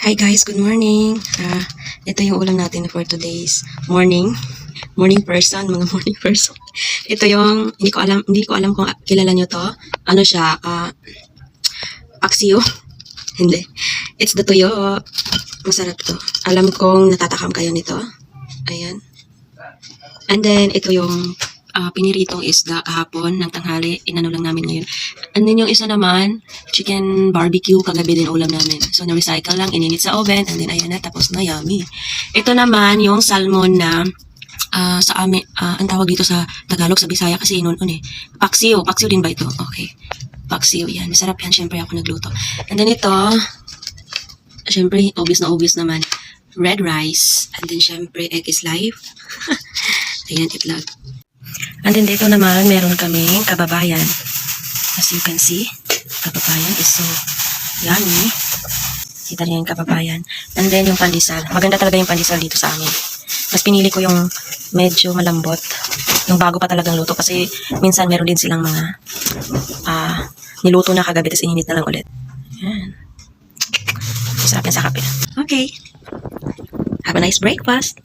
Hi guys, good morning. Ito yung ulam natin for today's morning. Morning person, mga morning person. Ito yung, hindi ko alam kung kilala nyo to. Ano siya, paksiw. Hindi. It's the tuyo. Masarap to. Alam kong natatakam kayo nito. Ayan. And then, ito yung piniritong isda kahapon ng tanghali. Inano lang namin ngayon. And then yung isa naman, chicken barbecue. Kagabi din ulam namin. So, na-recycle lang. Ininit sa oven. And then, ayan na. Tapos na. Yummy. Ito naman yung salmon na sa amin, ang tawag dito sa Tagalog, sa Bisaya kasi noon eh. Paksiw. Paksiw din ba ito? Okay. Paksiw. Yan. Masarap yan. Siyempre ako nagluto. And then ito, siyempre, obvious na obvious naman. Red rice. And then, siyempre, egg is life. Ayan, itlog. And then dito naman, meron kaming kababayan. As you can see, kababayan is so yummy. Kita niyo yung kababayan. And then yung pandesal. Maganda talaga yung pandesal dito sa amin. Mas pinili ko yung medyo malambot. Yung bago pa talagang luto. Kasi minsan meron din silang mga niluto na kagabi tapos ininit na lang ulit. Yan. Masarap yan sa kape. Okay. Have a nice breakfast.